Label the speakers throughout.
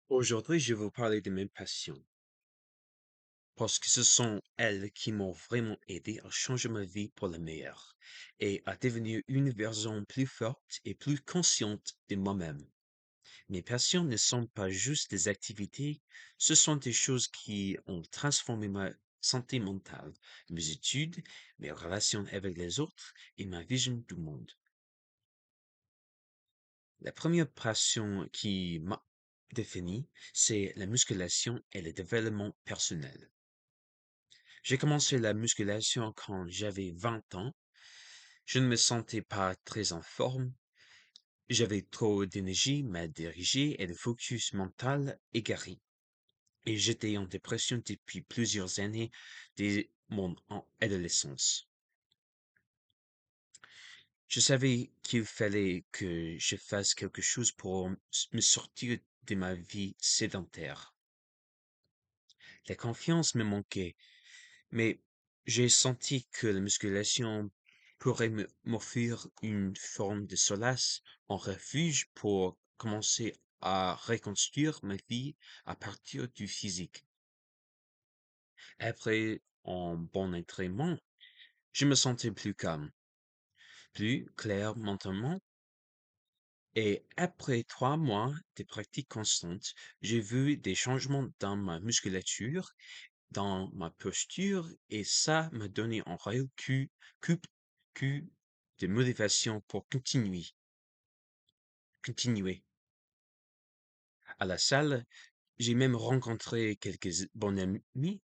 Speaker 1: Aujourd'hui, je vais vous parler de mes passions, parce que ce sont elles qui m'ont vraiment aidé à changer ma vie pour le meilleur et à devenir une version plus forte et plus consciente de moi-même. Mes passions ne sont pas juste des activités, ce sont des choses qui ont transformé ma santé mentale, mes études, mes relations avec les autres et ma vision du monde. La première passion qui m'a défini, c'est la musculation et le développement personnel. J'ai commencé la musculation quand j'avais 20 ans. Je ne me sentais pas très en forme. J'avais trop d'énergie mal dirigée et de focus mental égaré. Et j'étais en dépression depuis plusieurs années dès mon adolescence. Je savais qu'il fallait que je fasse quelque chose pour me sortir de ma vie sédentaire. La confiance me manquait, mais j'ai senti que la musculation pourrait m'offrir une forme de solace, un refuge pour commencer à reconstruire ma vie à partir du physique. Après un bon entraînement, je me sentais plus calme, plus clair mentalement, et après 3 mois de pratique constante, j'ai vu des changements dans ma musculature, dans ma posture, et ça m'a donné un réel coup, coup de motivation pour continuer. À la salle, j'ai même rencontré quelques bons amis,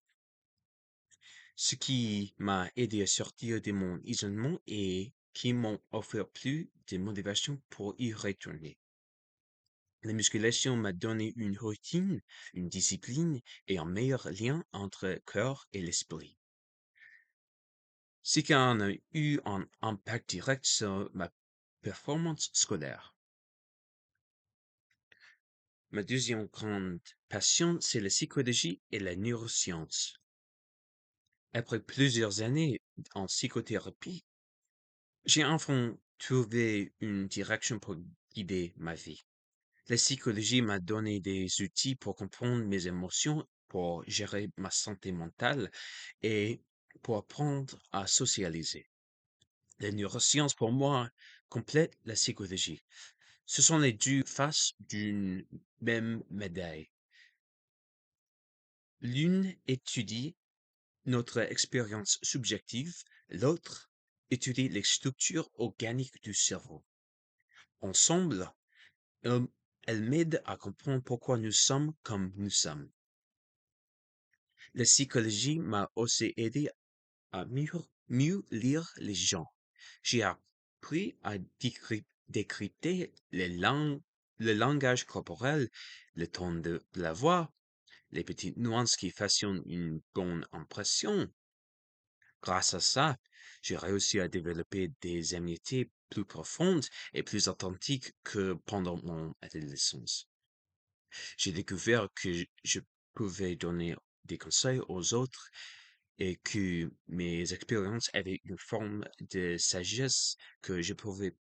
Speaker 1: ce qui m'a aidé à sortir de mon isolement et qui m'ont offert plus de motivation pour y retourner. La musculation m'a donné une routine, une discipline et un meilleur lien entre corps et l'esprit. Ce qui en a eu un impact direct sur ma performance scolaire. Ma deuxième grande passion, c'est la psychologie et la neuroscience. Après plusieurs années en psychothérapie, j'ai enfin trouvé une direction pour guider ma vie. La psychologie m'a donné des outils pour comprendre mes émotions, pour gérer ma santé mentale et pour apprendre à socialiser. Les neurosciences, pour moi, complètent la psychologie. Ce sont les deux faces d'une même médaille. L'une étudie notre expérience subjective, l'autre étudie les structures organiques du cerveau. Ensemble, elles elles m'aident à comprendre pourquoi nous sommes comme nous sommes. La psychologie m'a aussi aidé à mieux lire les gens. J'ai appris à décrypter le langage corporel, le ton de la voix, les petites nuances qui façonnent une bonne impression. Grâce à ça, j'ai réussi à développer des amitiés plus profondes et plus authentiques que pendant mon adolescence. J'ai découvert que je pouvais donner des conseils aux autres et que mes expériences avaient une forme de sagesse que je pouvais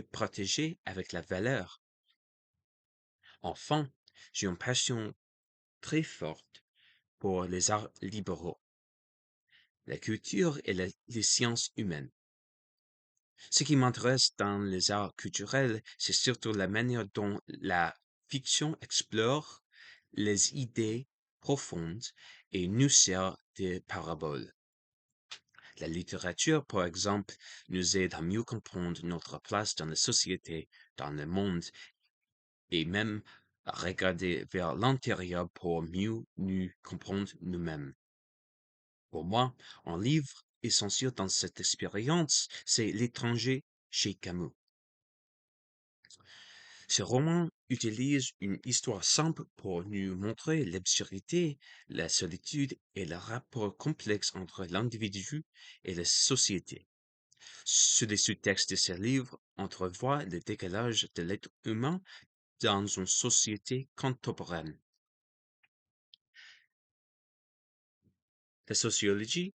Speaker 1: protéger avec la valeur. Enfin, j'ai une passion très forte pour les arts libéraux, la culture et les sciences humaines. Ce qui m'intéresse dans les arts culturels, c'est surtout la manière dont la fiction explore les idées profondes et nous sert de paraboles. La littérature, par exemple, nous aide à mieux comprendre notre place dans la société, dans le monde, et même à regarder vers l'intérieur pour mieux nous comprendre nous-mêmes. Pour moi, un livre essentiel dans cette expérience, c'est L'étranger chez Camus. Ce roman utilise une histoire simple pour nous montrer l'absurdité, la solitude et le rapport complexe entre l'individu et la société. Sous les sous-textes de ce livre, entrevoit le décalage de l'être humain dans une société contemporaine. La sociologie,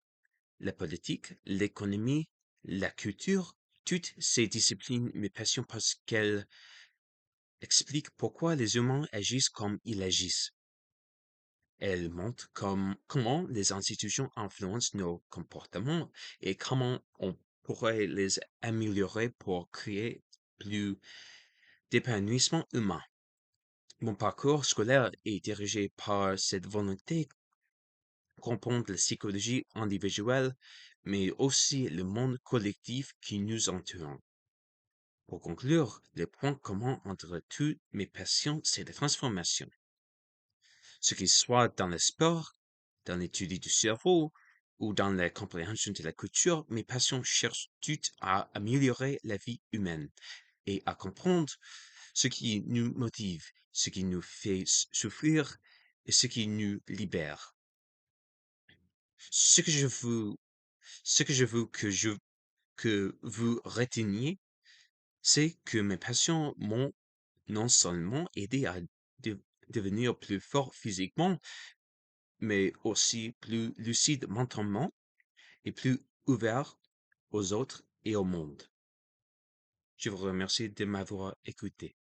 Speaker 1: la politique, l'économie, la culture, toutes ces disciplines me passionnent parce qu'elles explique pourquoi les humains agissent comme ils agissent. Elle montre comment les institutions influencent nos comportements et comment on pourrait les améliorer pour créer plus d'épanouissement humain. Mon parcours scolaire est dirigé par cette volonté de comprendre la psychologie individuelle, mais aussi le monde collectif qui nous entoure. Pour conclure, le point commun entre toutes mes passions, c'est la transformation. Ce qu'il soit dans le sport, dans l'étude du cerveau ou dans la compréhension de la culture, mes passions cherchent toutes à améliorer la vie humaine et à comprendre ce qui nous motive, ce qui nous fait souffrir et ce qui nous libère. Ce que je veux, ce que je veux que vous reteniez, c'est que mes passions m'ont non seulement aidé à de- devenir plus fort physiquement, mais aussi plus lucide mentalement et plus ouvert aux autres et au monde. Je vous remercie de m'avoir écouté.